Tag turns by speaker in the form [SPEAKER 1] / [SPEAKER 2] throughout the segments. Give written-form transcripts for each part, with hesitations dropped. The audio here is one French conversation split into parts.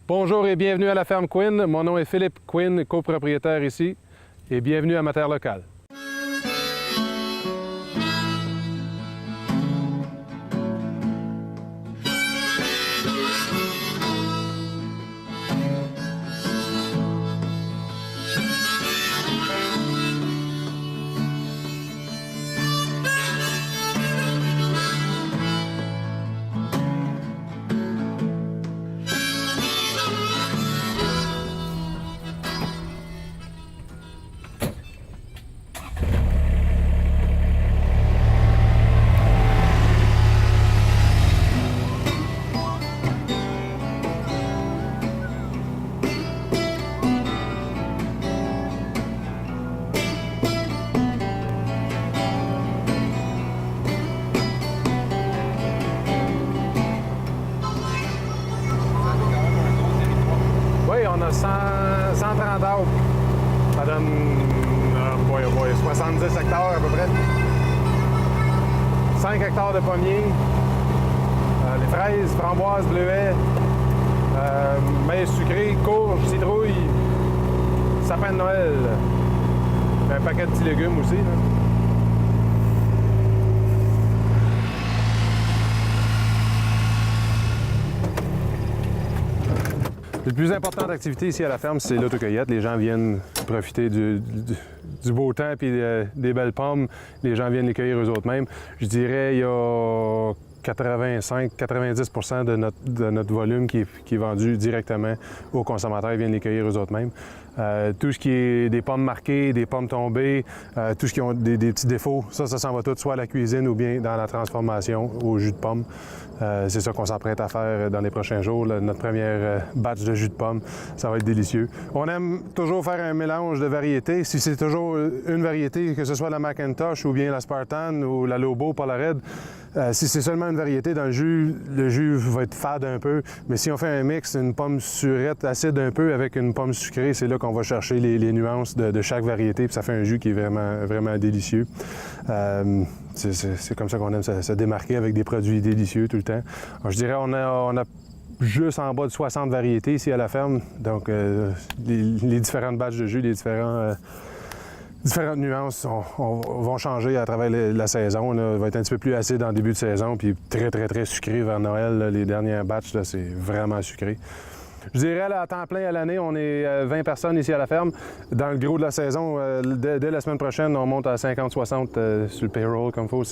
[SPEAKER 1] Bonjour et bienvenue à la ferme Quinn. Mon nom est Philippe Quinn, copropriétaire ici, et bienvenue à ma terre locale. On a 130 arbres. Ça donne 70 hectares à peu près. 5 hectares de pommiers. Les fraises, framboises, bleuets, maïs sucré, courges, citrouilles, sapin de Noël. Un paquet de petits légumes aussi. Là. Le plus important d'activité ici à la ferme, c'est l'autocueillette. Les gens viennent profiter du beau temps et des belles pommes. Les gens viennent les cueillir eux-mêmes. Je dirais il y a 85-90% de notre volume qui est vendu directement aux consommateurs. Ils viennent les cueillir eux-mêmes. Tout ce qui est des pommes marquées, des pommes tombées, tout ce qui ont des petits défauts, ça s'en va tout soit à la cuisine ou bien dans la transformation au jus de pomme. C'est ça qu'on s'apprête à faire dans les prochains jours, notre première batch de jus de pomme. Ça va être délicieux. On aime toujours faire un mélange de variétés. Si c'est toujours une variété, que ce soit la Macintosh ou bien la Spartan ou la Lobo, pas la Red, si c'est seulement une variété dans le jus va être fade un peu. Mais si on fait un mix, une pomme surette acide un peu avec une pomme sucrée, c'est là qu'on va chercher les nuances de chaque variété, puis ça fait un jus qui est vraiment, vraiment délicieux. C'est comme ça qu'on aime se démarquer avec des produits délicieux tout le temps. Alors, je dirais on a juste en bas de 60 variétés ici à la ferme. Donc, les différentes batches de jus, les différentes nuances vont changer à travers la saison. Là. Il va être un petit peu plus acide en début de saison, puis très, très, très sucré vers Noël. Là. Les dernières batches, c'est vraiment sucré. Je dirais, là, à temps plein à l'année, on est 20 personnes ici à la ferme. Dans le gros de la saison, dès la semaine prochaine, on monte à 50-60 sur le payroll comme il faut.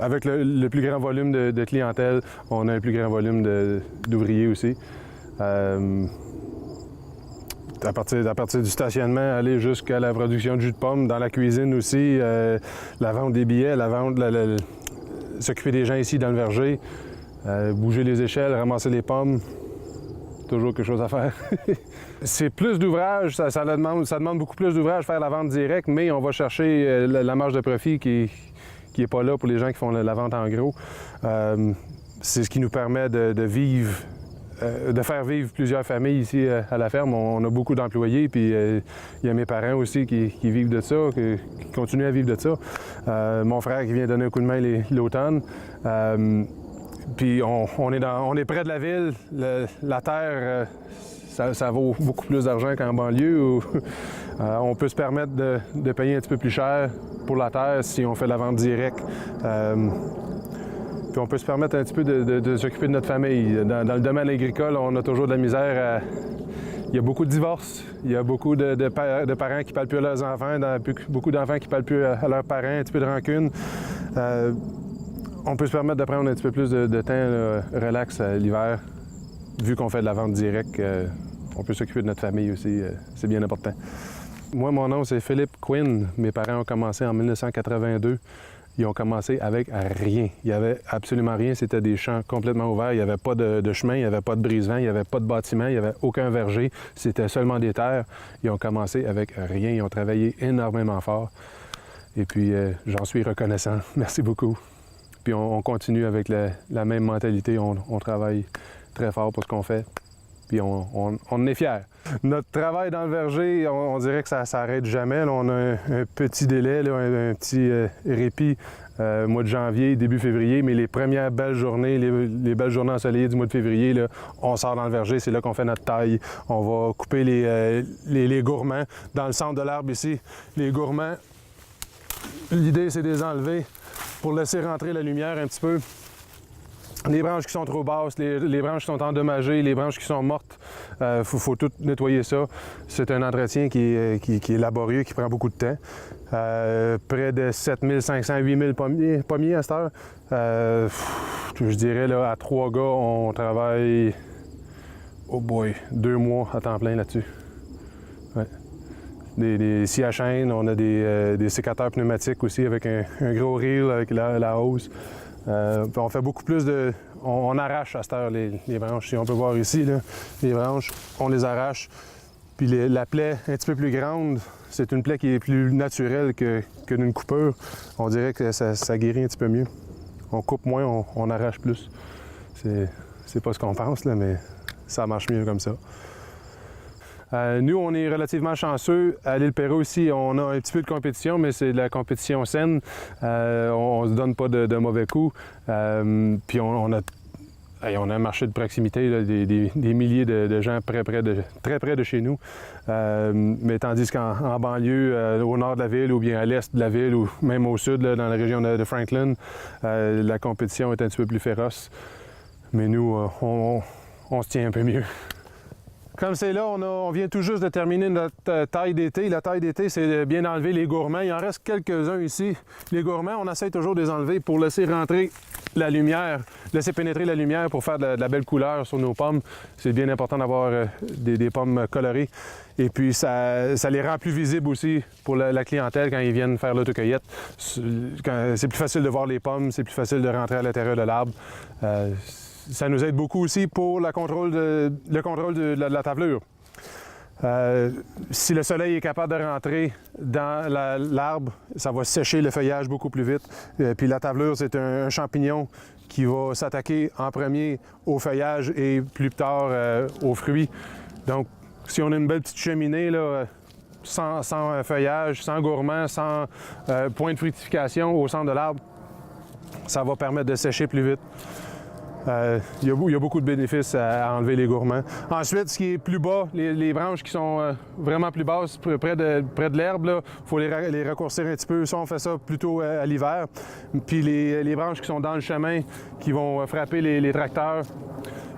[SPEAKER 1] Avec le plus grand volume de clientèle, on a un plus grand volume d'ouvriers aussi. À partir du stationnement, aller jusqu'à la production de jus de pomme, dans la cuisine aussi, la vente des billets, la vente, s'occuper des gens ici dans le verger, bouger les échelles, ramasser les pommes. Toujours quelque chose à faire. C'est plus d'ouvrage, ça demande beaucoup plus d'ouvrage faire la vente directe, mais on va chercher la marge de profit qui n'est pas là pour les gens qui font la vente en gros. C'est ce qui nous permet de vivre, de faire vivre plusieurs familles ici à la ferme. On a beaucoup d'employés, puis il y a mes parents aussi qui vivent de ça, qui continuent à vivre de ça. Mon frère qui vient donner un coup de main l'automne. Puis on est près de la ville. La terre, ça vaut beaucoup plus d'argent qu'en banlieue. Où, on peut se permettre de payer un petit peu plus cher pour la terre si on fait la vente directe. Puis on peut se permettre un petit peu de s'occuper de notre famille. Dans le domaine agricole, on a toujours de la misère. Il y a beaucoup de divorces. Il y a beaucoup de parents qui ne parlent plus à leurs enfants, beaucoup d'enfants qui ne parlent plus à leurs parents, un petit peu de rancune. On peut se permettre de prendre un petit peu plus de temps relax l'hiver. Vu qu'on fait de la vente directe, on peut s'occuper de notre famille aussi. C'est bien important. Moi, mon nom, c'est Philippe Quinn. Mes parents ont commencé en 1982. Ils ont commencé avec rien. Il n'y avait absolument rien. C'était des champs complètement ouverts. Il n'y avait pas de chemin, il n'y avait pas de brise-vent, il n'y avait pas de bâtiment, il n'y avait aucun verger. C'était seulement des terres. Ils ont commencé avec rien. Ils ont travaillé énormément fort. Et puis, j'en suis reconnaissant. Merci beaucoup. Puis on continue avec la même mentalité. On travaille très fort pour ce qu'on fait. puis on en est fiers. Notre travail dans le verger, on dirait que ça ne s'arrête jamais. Là, on a un petit délai, là, un petit répit mois de janvier, début février, mais les premières belles journées, les belles journées ensoleillées du mois de février, là, on sort dans le verger, c'est là qu'on fait notre taille. On va couper les gourmands. Dans le centre de l'arbre ici, les gourmands, l'idée c'est de les enlever pour laisser rentrer la lumière un petit peu. Les branches qui sont trop basses, les branches qui sont endommagées, les branches qui sont mortes, faut tout nettoyer ça. C'est un entretien qui est laborieux, qui prend beaucoup de temps. Près de 7500, 8000 pommiers à cette heure. Je dirais là, à 3 gars, on travaille, oh boy, 2 mois à temps plein là-dessus. Ouais. Des scies à chaîne, on a des sécateurs pneumatiques aussi avec un gros reel avec la hose. On fait beaucoup plus de... On arrache à cette heure les branches. Si on peut voir ici, là, les branches, on les arrache. Puis la plaie un petit peu plus grande, c'est une plaie qui est plus naturelle que d'une coupure. On dirait que ça guérit un petit peu mieux. On coupe moins, on arrache plus. C'est pas ce qu'on pense, là, mais ça marche mieux comme ça. Nous, on est relativement chanceux. À l'île Perrot aussi, on a un petit peu de compétition, mais c'est de la compétition saine. On ne se donne pas de mauvais coups. Puis on a un marché de proximité, là, des milliers de gens très près de chez nous. Mais tandis qu'en banlieue, au nord de la ville ou bien à l'est de la ville ou même au sud, là, dans la région de Franklin, la compétition est un petit peu plus féroce. Mais nous, on se tient un peu mieux. Comme c'est là, on vient tout juste de terminer notre taille d'été. La taille d'été, c'est de bien enlever les gourmands. Il en reste quelques-uns ici. Les gourmands, on essaie toujours de les enlever pour laisser rentrer la lumière, laisser pénétrer la lumière pour faire de la belle couleur sur nos pommes. C'est bien important d'avoir des pommes colorées. Et puis, ça les rend plus visibles aussi pour la clientèle quand ils viennent faire l'autocueillette. C'est plus facile de voir les pommes, c'est plus facile de rentrer à l'intérieur de l'arbre. Ça nous aide beaucoup aussi pour le contrôle de la tavelure. Si le soleil est capable de rentrer dans l'arbre, ça va sécher le feuillage beaucoup plus vite. Puis la tavelure, c'est un champignon qui va s'attaquer en premier au feuillage et plus tard aux fruits. Donc, si on a une belle petite cheminée, là, sans feuillage, sans gourmand, sans point de fructification au centre de l'arbre, ça va permettre de sécher plus vite. Il y a beaucoup de bénéfices à enlever les gourmands. Ensuite, ce qui est plus bas, les branches qui sont vraiment plus basses, près de l'herbe, il faut les raccourcir un petit peu. Ça, on fait ça plutôt à l'hiver. Puis les branches qui sont dans le chemin, qui vont frapper les tracteurs,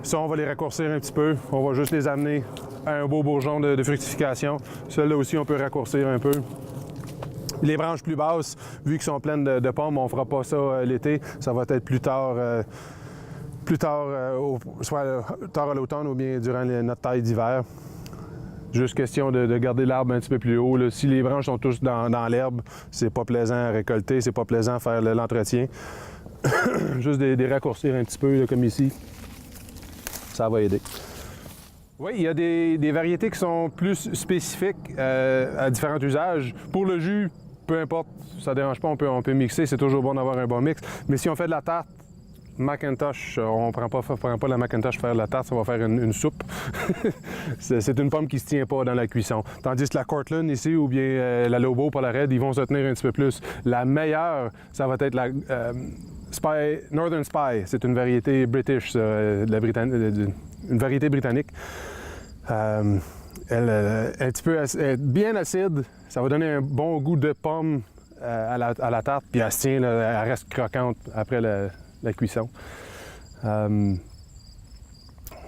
[SPEAKER 1] ça, on va les raccourcir un petit peu. On va juste les amener à un beau bourgeon de fructification. Celles-là aussi, on peut raccourcir un peu. Les branches plus basses, vu qu'elles sont pleines de pommes, on ne fera pas ça l'été. Ça va être plus tard, soit tard à l'automne ou bien durant notre taille d'hiver. Juste question de garder l'arbre un petit peu plus haut. Là. Si les branches sont tous dans l'herbe, c'est pas plaisant à récolter, c'est pas plaisant à faire l'entretien. Juste des raccourcir un petit peu, là, comme ici. Ça va aider. Oui, il y a des variétés qui sont plus spécifiques à différents usages. Pour le jus, peu importe, ça ne dérange pas, on peut mixer, c'est toujours bon d'avoir un bon mix. Mais si on fait de la tarte, Macintosh, on ne prend pas la Macintosh pour faire de la tarte, ça va faire une soupe. C'est une pomme qui ne se tient pas dans la cuisson. Tandis que la Cortland ici, ou bien la Lobo pour la Red, ils vont se tenir un petit peu plus. La meilleure, ça va être la Northern Spy. C'est une variété british, une variété britannique. Elle est bien acide, ça va donner un bon goût de pomme à la tarte, puis elle se tient, là, elle reste croquante après la cuisson.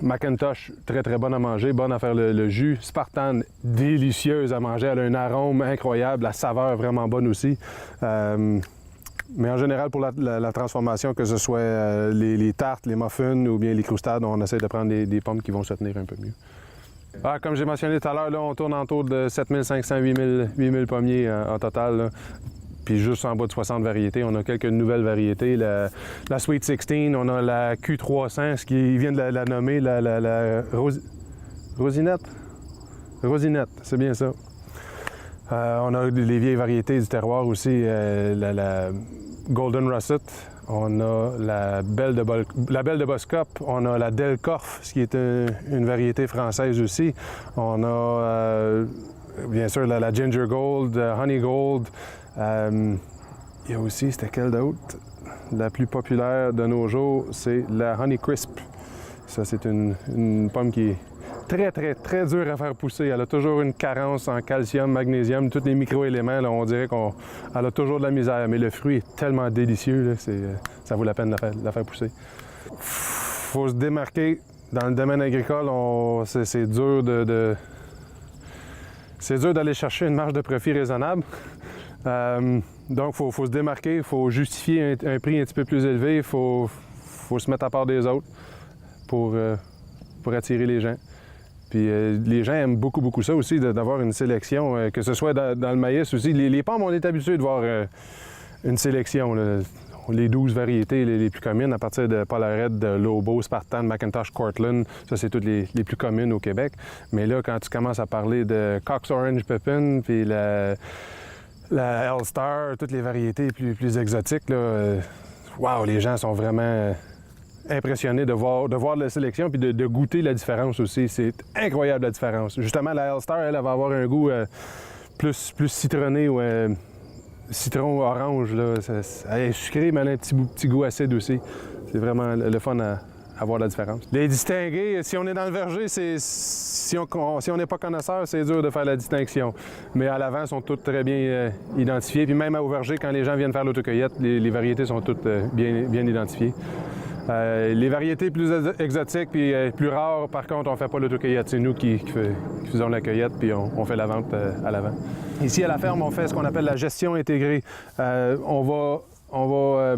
[SPEAKER 1] Macintosh, très très bonne à manger, bonne à faire le jus. Spartan, délicieuse à manger, elle a un arôme incroyable, la saveur vraiment bonne aussi. Mais en général, pour la transformation, que ce soit les tartes, les muffins ou bien les croustades, on essaie de prendre des pommes qui vont se tenir un peu mieux. Comme j'ai mentionné tout à l'heure, on tourne autour de 7500, 8000 pommiers en total. Là. Puis juste en bas de 60 variétés, on a quelques nouvelles variétés. La Sweet 16, on a la Q300, ce qui vient de la nommer, la Rosinette. Rosinette, c'est bien ça. On a les vieilles variétés du terroir aussi, la Golden Russet. on a la belle de Boscop, on a la Delcorf, ce qui est une variété française aussi. On a bien sûr la Ginger Gold, Honey Gold. Il y a aussi, c'était quelle d'autre? La plus populaire de nos jours, c'est la Honey Crisp. Ça, c'est une pomme qui est très dure à faire pousser. Elle a toujours une carence en calcium, magnésium, tous les micro-éléments. Là, on dirait qu'elle a toujours de la misère. Mais le fruit est tellement délicieux, là, ça vaut la peine de la faire pousser. Faut se démarquer. Dans le domaine agricole, c'est dur c'est dur d'aller chercher une marge de profit raisonnable. Donc, il faut se démarquer, il faut justifier un prix un petit peu plus élevé, il faut se mettre à part des autres pour attirer les gens. Puis les gens aiment beaucoup ça aussi, d'avoir une sélection, que ce soit dans le maïs aussi. Les pommes, on est habitué de voir une sélection, là. Les 12 variétés les plus communes, à partir de Polared, de Lobo, Spartan, McIntosh, Cortland, ça c'est toutes les plus communes au Québec. Mais là, quand tu commences à parler de Cox Orange Pippin, puis la L-Star, toutes les variétés plus exotiques, là, wow, les gens sont vraiment impressionnés de voir la sélection puis de goûter la différence aussi. C'est incroyable la différence. Justement, la L-Star, elle va avoir un goût plus citronné ou citron orange. Là. Elle est sucrée, mais elle a un petit goût acide aussi. C'est vraiment le fun à voir la différence. Les distinguer, si on est dans le verger, si on n'est pas connaisseur, c'est dur de faire la distinction. Mais à l'avant, sont toutes très bien identifiées. Puis même au verger, quand les gens viennent faire l'autocueillette, les variétés sont toutes bien identifiées. Les variétés plus exotiques puis plus rares, par contre, on ne fait pas l'autocueillette. C'est nous qui faisons la cueillette puis on fait la vente à l'avant. Ici, à la ferme, on fait ce qu'on appelle la gestion intégrée. On va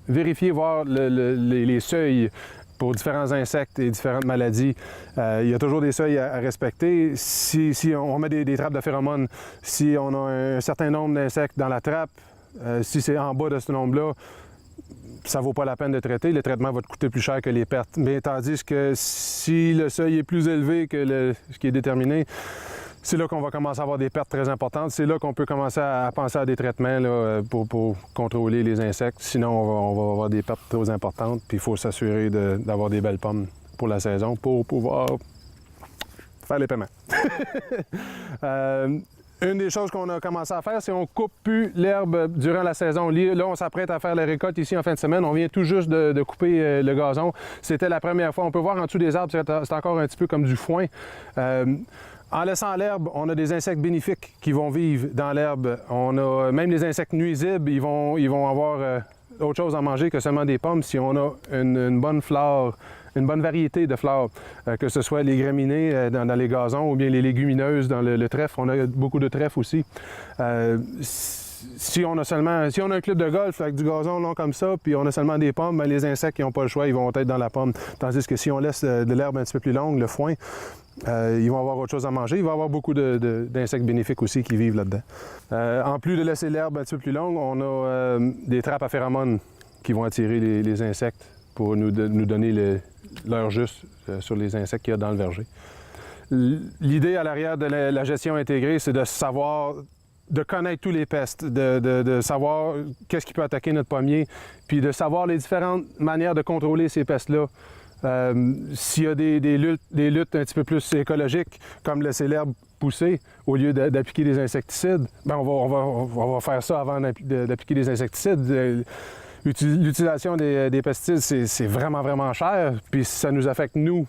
[SPEAKER 1] vérifier, voir les seuils pour différents insectes et différentes maladies. Il y a toujours des seuils à respecter. Si on met des trappes de phéromones, si on a un certain nombre d'insectes dans la trappe, si c'est en bas de ce nombre-là, ça ne vaut pas la peine de traiter. Le traitement va te coûter plus cher que les pertes. Mais tandis que si le seuil est plus élevé que ce qui est déterminé, c'est là qu'on va commencer à avoir des pertes très importantes. C'est là qu'on peut commencer à penser à des traitements là, pour contrôler les insectes. Sinon, on va avoir des pertes trop importantes. Puis il faut s'assurer d'avoir des belles pommes pour la saison pour pouvoir faire les paiements. Une des choses qu'on a commencé à faire, c'est qu'on coupe plus l'herbe durant la saison. Là, on s'apprête à faire la récolte ici en fin de semaine. On vient tout juste de couper le gazon. C'était la première fois. On peut voir en dessous des arbres, c'est encore un petit peu comme du foin. En laissant l'herbe, on a des insectes bénéfiques qui vont vivre dans l'herbe. On a même les insectes nuisibles, ils vont avoir autre chose à manger que seulement des pommes si on a une bonne flore, une bonne variété de fleurs, que ce soit les graminées dans les gazons ou bien les légumineuses dans le trèfle. On a beaucoup de trèfle aussi. Si on a un club de golf avec du gazon long comme ça, puis on a seulement des pommes, bien, les insectes qui n'ont pas le choix, ils vont être dans la pomme. Tandis que si on laisse de l'herbe un petit peu plus longue, le foin, ils vont avoir autre chose à manger. Il va y avoir beaucoup d'insectes bénéfiques aussi qui vivent là-dedans. En plus de laisser l'herbe un petit peu plus longue, on a des trappes à phéromones qui vont attirer les insectes pour nous donner l'heure juste sur les insectes qu'il y a dans le verger. L'idée à l'arrière de la gestion intégrée, c'est de savoir, de connaître tous les pestes, de savoir qu'est-ce qui peut attaquer notre pommier, puis de savoir les différentes manières de contrôler ces pestes-là. S'il y a des luttes un petit peu plus écologiques, comme laisser l'herbe pousser au lieu d'appliquer des insecticides, bien, on va faire ça avant d'appliquer des insecticides. L'utilisation des pesticides, c'est vraiment cher, puis ça nous affecte nous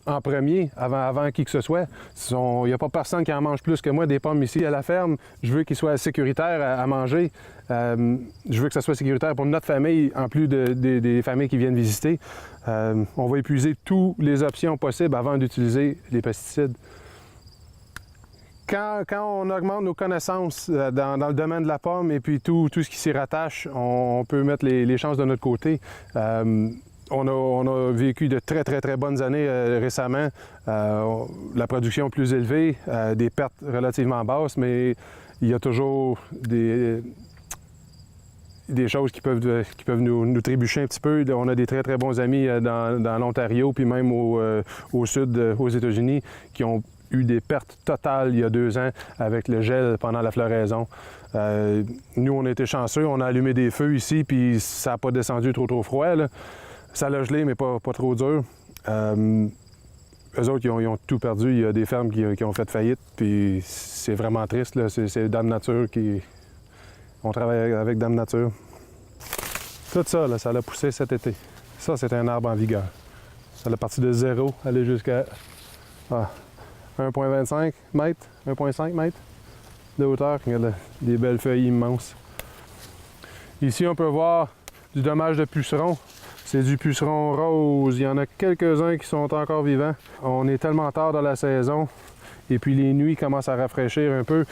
[SPEAKER 1] en premier, avant qui que ce soit. Il n'y a pas personne qui en mange plus que moi des pommes ici à la ferme. Je veux qu'ils soient sécuritaires à manger. Je veux que ça soit sécuritaire pour notre famille, en plus des familles qui viennent visiter. On va épuiser toutes les options possibles avant d'utiliser les pesticides. Quand on augmente nos connaissances dans le domaine de la pomme et puis tout ce qui s'y rattache, on peut mettre les chances de notre côté. On a vécu de très bonnes années récemment. La production plus élevée, des pertes relativement basses, mais il y a toujours des choses qui peuvent nous trébucher un petit peu. On a des très bons amis dans l'Ontario, puis même au sud, aux États-Unis, qui ont eu des pertes totales il y a 2 ans avec le gel pendant la floraison. Nous, on a été chanceux, on a allumé des feux ici, puis ça n'a pas descendu trop froid, là. Ça l'a gelé, mais pas trop dur. Eux autres, ils ont tout perdu. Il y a des fermes qui ont fait faillite, puis c'est vraiment triste, là. C'est Dame Nature qui... On travaille avec Dame Nature. Tout ça, là, ça l'a poussé cet été. Ça, c'est un arbre en vigueur. Ça l'a parti de 0, aller jusqu'à 1,25 mètres, 1,5 mètres de hauteur. Regarde, des belles feuilles immenses. Ici, on peut voir du dommage de pucerons. C'est du puceron rose. Il y en a quelques-uns qui sont encore vivants. On est tellement tard dans la saison. Et puis les nuits commencent à rafraîchir un peu.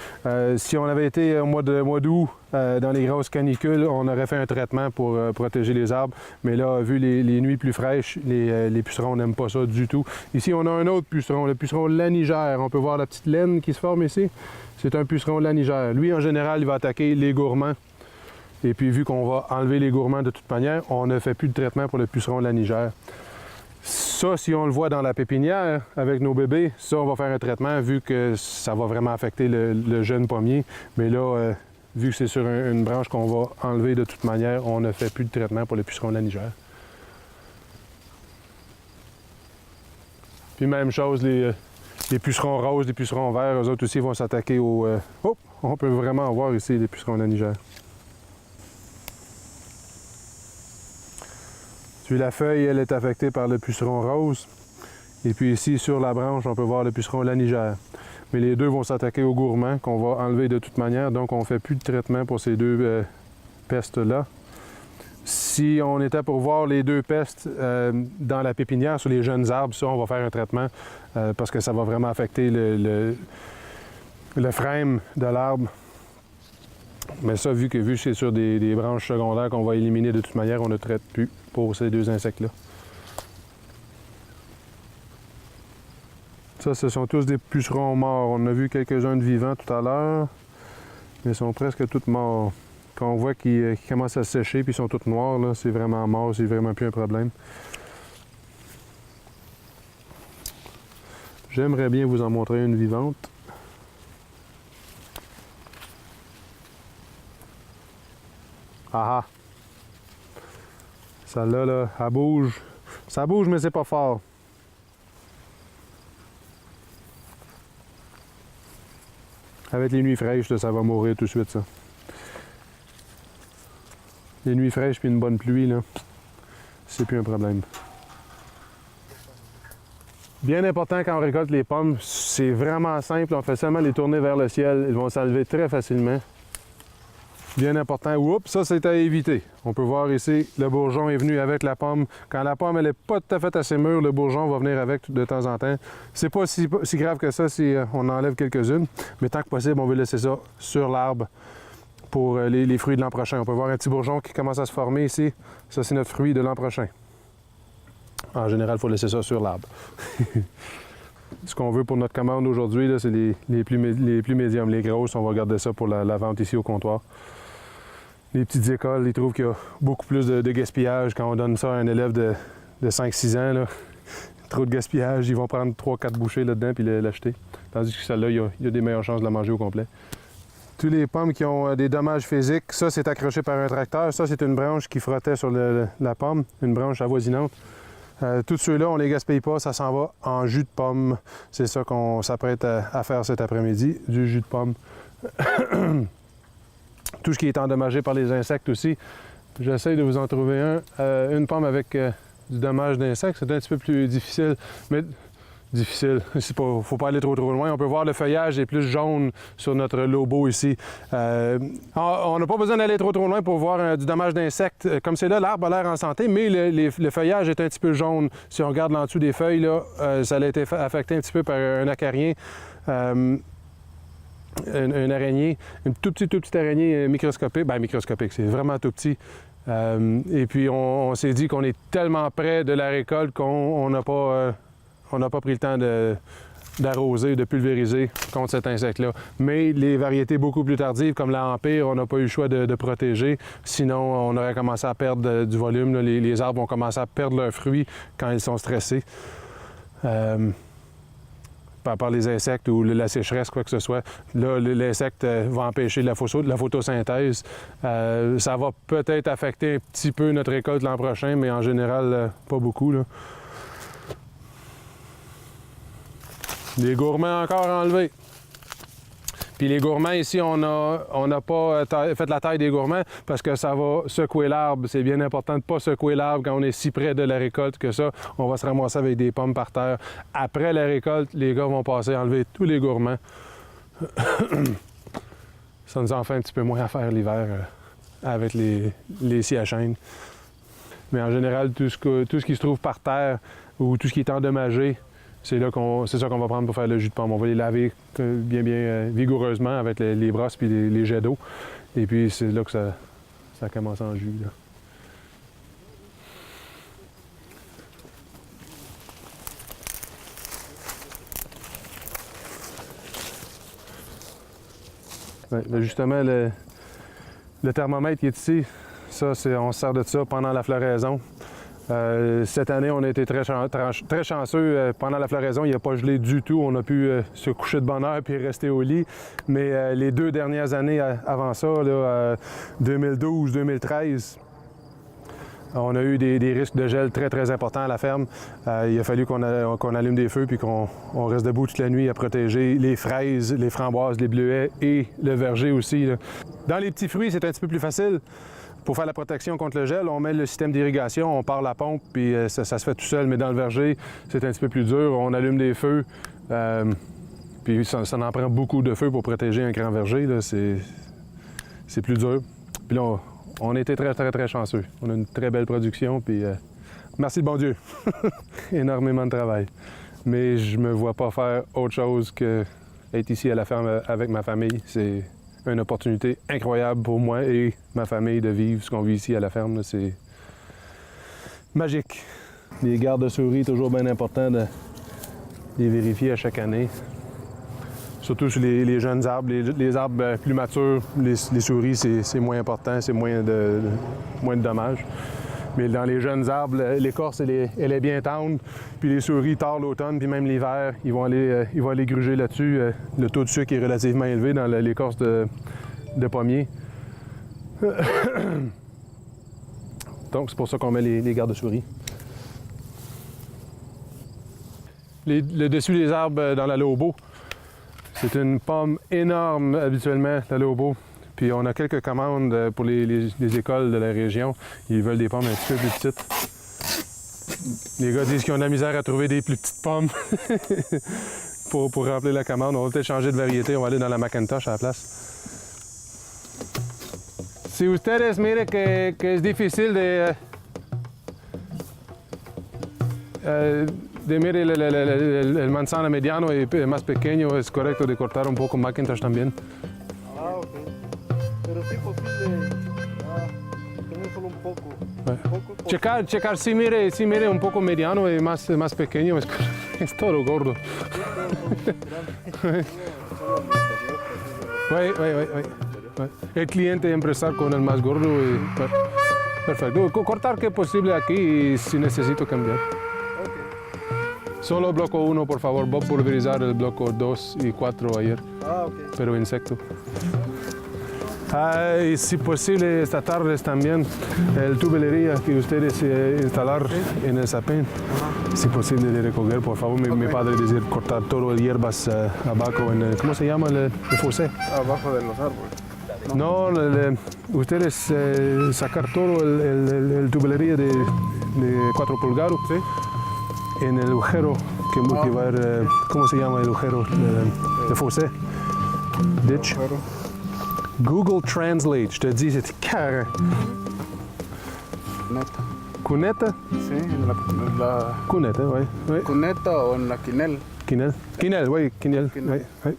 [SPEAKER 1] Si on avait été au mois d'août, dans les grosses canicules, on aurait fait un traitement pour protéger les arbres. Mais là, vu les nuits plus fraîches, les pucerons n'aiment pas ça du tout. Ici, on a un autre puceron, le puceron lanigère. On peut voir la petite laine qui se forme ici. C'est un puceron lanigère. Lui, en général, il va attaquer les gourmands. Et puis, vu qu'on va enlever les gourmands de toute manière, on ne fait plus de traitement pour le puceron lanigère. Ça, si on le voit dans la pépinière avec nos bébés, ça, on va faire un traitement vu que ça va vraiment affecter le jeune pommier. Mais là, vu que c'est sur une branche qu'on va enlever de toute manière, on ne fait plus de traitement pour le puceron lanigère. Puis même chose, les pucerons roses, les pucerons verts, eux autres aussi vont s'attaquer au... Oh! On peut vraiment voir ici les pucerons lanigères. Puis la feuille, elle est affectée par le puceron rose. Et puis ici, sur la branche, on peut voir le puceron lanigère. Mais les deux vont s'attaquer au gourmand, qu'on va enlever de toute manière. Donc, on ne fait plus de traitement pour ces deux pestes-là. Si on était pour voir les deux pestes dans la pépinière, sur les jeunes arbres, ça, on va faire un traitement parce que ça va vraiment affecter le frame de l'arbre. Mais ça, vu que c'est sur des branches secondaires qu'on va éliminer de toute manière, on ne traite plus pour ces deux insectes-là. Ça, ce sont tous des pucerons morts. On a vu quelques-uns de vivants tout à l'heure, mais ils sont presque tous morts. Quand on voit qu'ils commencent à sécher puis ils sont tous noirs, là, c'est vraiment mort, c'est vraiment plus un problème. J'aimerais bien vous en montrer une vivante. Ah ah! Celle-là, là, elle bouge. Ça bouge, mais c'est pas fort. Avec les nuits fraîches, là, ça va mourir tout de suite, ça. Les nuits fraîches puis une bonne pluie, là, c'est plus un problème. Bien important quand on récolte les pommes, c'est vraiment simple. On fait seulement les tourner vers le ciel. Ils vont s'enlever très facilement. Bien important. Oups, ça c'est à éviter. On peut voir ici, le bourgeon est venu avec la pomme. Quand la pomme n'est pas tout à fait assez mûre, le bourgeon va venir avec de temps en temps. C'est pas si grave que ça si on enlève quelques-unes, mais tant que possible, on veut laisser ça sur l'arbre pour les fruits de l'an prochain. On peut voir un petit bourgeon qui commence à se former ici. Ça, c'est notre fruit de l'an prochain. En général, il faut laisser ça sur l'arbre. Ce qu'on veut pour notre commande aujourd'hui, c'est les plus médiums. Les grosses, on va garder ça pour la vente ici au comptoir. Les petites écoles, ils trouvent qu'il y a beaucoup plus de gaspillage quand on donne ça à un élève de 5-6 ans. Là. Trop de gaspillage, ils vont prendre 3-4 bouchées là-dedans puis l'acheter. Tandis que celle-là, il y a des meilleures chances de la manger au complet. Tous les pommes qui ont des dommages physiques, ça c'est accroché par un tracteur. Ça c'est une branche qui frottait sur la pomme, une branche avoisinante. Tous ceux-là, on ne les gaspille pas, ça s'en va en jus de pomme. C'est ça qu'on s'apprête à faire cet après-midi, du jus de pomme. Tout ce qui est endommagé par les insectes aussi. J'essaie de vous en trouver une pomme avec du dommage d'insectes. C'est un petit peu plus difficile, mais difficile. Il ne faut pas aller trop loin. On peut voir le feuillage est plus jaune sur notre lobo ici. On n'a pas besoin d'aller trop loin pour voir du dommage d'insectes. Comme c'est là, l'arbre a l'air en santé, mais le feuillage est un petit peu jaune. Si on regarde en dessous des feuilles, là, ça a été affecté un petit peu par un acarien. Une araignée, une toute petite araignée microscopique. Bien, microscopique, c'est vraiment tout petit. Et puis, on s'est dit qu'on est tellement près de la récolte qu'on n'a pas pris le temps d'arroser, de pulvériser contre cet insecte-là. Mais les variétés beaucoup plus tardives, comme l'Empire, on n'a pas eu le choix de protéger. Sinon, on aurait commencé à perdre du volume. Là. Les arbres ont commencé à perdre leurs fruits quand ils sont stressés. par rapport les insectes ou la sécheresse, quoi que ce soit. Là, l'insecte va empêcher la photosynthèse. Ça va peut-être affecter un petit peu notre récolte l'an prochain, mais en général, pas beaucoup, là. Les gourmands encore enlevés. Puis les gourmands ici, on n'a pas fait la taille des gourmands parce que ça va secouer l'arbre. C'est bien important de ne pas secouer l'arbre quand on est si près de la récolte que ça. On va se ramasser avec des pommes par terre. Après la récolte, les gars vont passer à enlever tous les gourmands. Ça nous en fait un petit peu moins à faire l'hiver avec les scies à chaîne. Mais en général, tout ce qui se trouve par terre ou tout ce qui est endommagé, c'est ça qu'on va prendre pour faire le jus de pomme. On va les laver bien vigoureusement avec les brosses puis les jets d'eau. Et puis c'est là que ça commence en jus, là. Ouais, ben justement, le thermomètre qui est ici, ça, on se sert de ça pendant la floraison. Cette année, on a été très chanceux. Pendant la floraison, il n'a pas gelé du tout. On a pu se coucher de bonne heure puis rester au lit. Mais les 2 dernières années avant ça, 2012-2013, on a eu des risques de gel très importants à la ferme. Il a fallu qu'on allume des feux puis qu'on reste debout toute la nuit à protéger les fraises, les framboises, les bleuets et le verger aussi, là. Dans les petits fruits, c'est un petit peu plus facile. Pour faire la protection contre le gel, on met le système d'irrigation, on part la pompe, puis ça se fait tout seul. Mais dans le verger, c'est un petit peu plus dur. On allume des feux, puis ça en prend beaucoup de feu pour protéger un grand verger, là. C'est plus dur. Puis là, on a été très chanceux. On a une très belle production, puis merci le bon Dieu. Énormément de travail. Mais je me vois pas faire autre chose que être ici à la ferme avec ma famille. C'est une opportunité incroyable pour moi et ma famille de vivre ce qu'on vit ici à la ferme. C'est magique. Les gardes-souris, toujours bien important de les vérifier à chaque année. Surtout sur les jeunes arbres. Les arbres plus matures, les souris, c'est moins important, c'est moins de dommages. Mais dans les jeunes arbres, l'écorce, elle est bien tendre. Puis les souris, tard l'automne, puis même l'hiver, ils vont aller gruger là-dessus. Le taux de sucre est relativement élevé dans l'écorce de pommier. Donc, c'est pour ça qu'on met les gardes-souris. Le dessus des arbres dans la Lobo, c'est une pomme énorme habituellement, la Lobo. Puis on a quelques commandes pour les écoles de la région. Ils veulent des pommes un petit peu plus petites. Les gars disent qu'ils ont de la misère à trouver des plus petites pommes pour remplir la commande. On va peut-être changer de variété. On va aller dans la Macintosh à la place. Si ustedes miren que es difícil de mirar el manzana mediano y más pequeño, es correcto de cortar un poco Macintosh también.
[SPEAKER 2] Pero sí posible, tener solo un poco.
[SPEAKER 1] Checar si mire un poco mediano y más pequeño, es todo gordo. Oui. El cliente empezar con el más gordo y perfecto. Cortar que es posible aquí y si necesito cambiar. Solo bloco 1, por favor. Voy a pulverizar el bloco 2 y 4 ayer. Pero insecto. Y si posible esta tarde también el tubelería que ustedes instalar en el sapén. Si posible de recoger, por favor. Mi padre decía cortar todo el hierbas abajo en el, ¿cómo se llama? El fossé.
[SPEAKER 2] Abajo de los árboles.
[SPEAKER 1] No, ustedes sacar todo el tubelería de 4 pulgadas, ¿sí? En el agujero que va a haber, ¿cómo se llama el agujero? El fossé. Ditch. Google Translate, je te dis, c'est carré.
[SPEAKER 2] Cuneta.
[SPEAKER 1] Cuneta?
[SPEAKER 2] Sí, en la
[SPEAKER 1] Cuneta, oui.
[SPEAKER 2] cuneta o en la quinel.
[SPEAKER 1] Quinel, oui, quinel. Oui.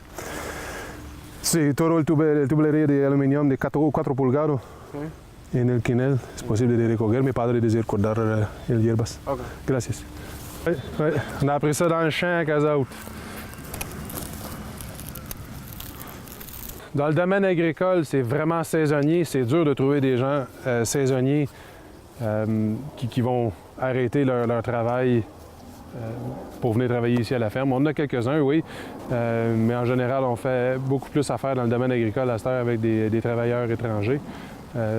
[SPEAKER 1] Sí, todo el tubelería de aluminio de 4 pulgadas. Sí. En el quinel es posible de recoger. Mi padre desea cortar el hierbas.
[SPEAKER 2] Okay.
[SPEAKER 1] Gracias. Oui. On a appris ça dans le champ à Casaout. Dans le domaine agricole, c'est vraiment saisonnier. C'est dur de trouver des gens saisonniers qui vont arrêter leur travail pour venir travailler ici à la ferme. On en a quelques-uns, oui, mais en général, on fait beaucoup plus affaire dans le domaine agricole à cette heure avec des travailleurs étrangers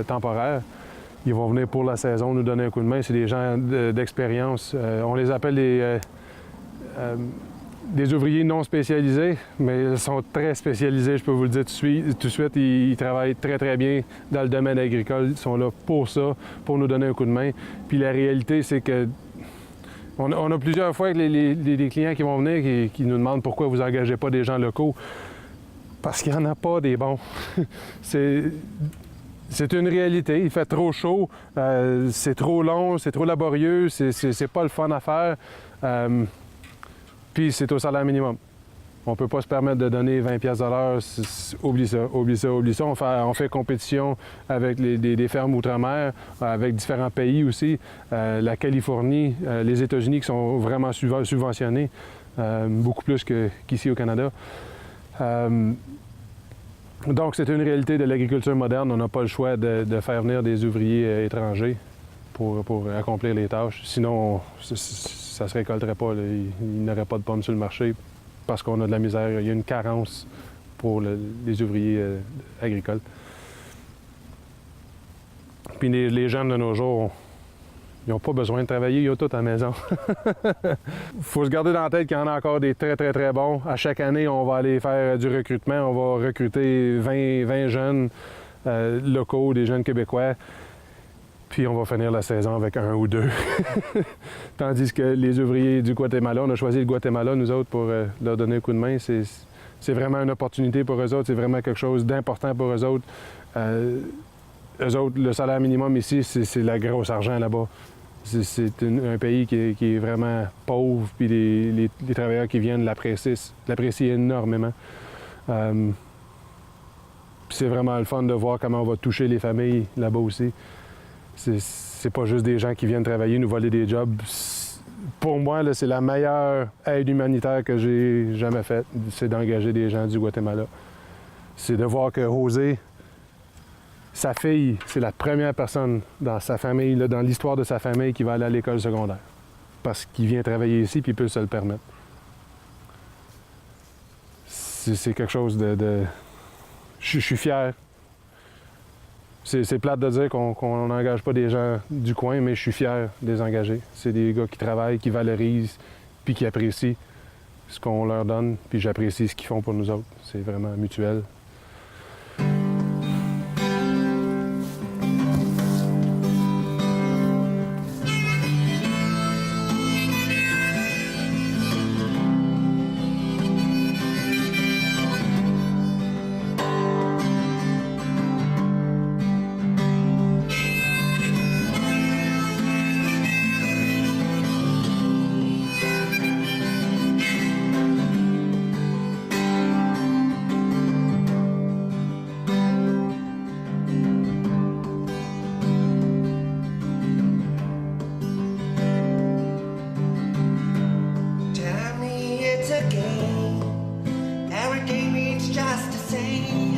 [SPEAKER 1] temporaires. Ils vont venir pour la saison nous donner un coup de main. C'est des gens d'expérience. On les appelle des ouvriers non spécialisés, mais ils sont très spécialisés, je peux vous le dire tout de suite. Ils travaillent très, très bien dans le domaine agricole. Ils sont là pour ça, pour nous donner un coup de main. Puis la réalité, c'est que on a plusieurs fois les clients qui vont venir qui nous demandent pourquoi vous n'engagez pas des gens locaux. Parce qu'il n'y en a pas des bons. C'est une réalité. Il fait trop chaud, c'est trop long, c'est trop laborieux, c'est pas le fun à faire. Puis c'est au salaire minimum. On ne peut pas se permettre de donner 20$ de l'heure. Oublie ça, oublie ça, oublie ça. On fait compétition avec des fermes outre-mer, avec différents pays aussi. La Californie, les États-Unis qui sont vraiment subventionnés, beaucoup plus qu'ici au Canada. Donc, c'est une réalité de l'agriculture moderne. On n'a pas le choix de faire venir des ouvriers étrangers pour accomplir les tâches. Sinon, ça ne se récolterait pas. Il n'y aurait pas de pommes sur le marché parce qu'on a de la misère. Il y a une carence pour les ouvriers agricoles. Puis les jeunes de nos jours, ils n'ont pas besoin de travailler, ils ont tout à la maison. Il faut se garder dans la tête qu'il y en a encore des très, très, très bons. À chaque année, on va aller faire du recrutement. On va recruter 20 jeunes locaux, des jeunes Québécois. Puis on va finir la saison avec un ou deux. Tandis que les ouvriers du Guatemala, on a choisi le Guatemala, nous autres, pour leur donner un coup de main. C'est vraiment une opportunité pour eux autres. C'est vraiment quelque chose d'important pour eux autres. Eux autres, le salaire minimum ici, c'est la grosse argent là-bas. C'est un pays qui est vraiment pauvre, puis les travailleurs qui viennent l'apprécient énormément. C'est vraiment le fun de voir comment on va toucher les familles là-bas aussi. C'est pas juste des gens qui viennent travailler, nous voler des jobs. Pour moi, c'est la meilleure aide humanitaire que j'ai jamais faite, c'est d'engager des gens du Guatemala. C'est de voir que José, sa fille, c'est la première personne dans sa famille, là, dans l'histoire de sa famille, qui va aller à l'école secondaire. Parce qu'il vient travailler ici, puis il peut se le permettre. C'est quelque chose de... Je suis fier. C'est plate de dire qu'on n'engage pas des gens du coin, mais je suis fier de les engager. C'est des gars qui travaillent, qui valorisent, puis qui apprécient ce qu'on leur donne, puis j'apprécie ce qu'ils font pour nous autres. C'est vraiment mutuel.
[SPEAKER 3] Tell me it's a game. Every day it's just the same.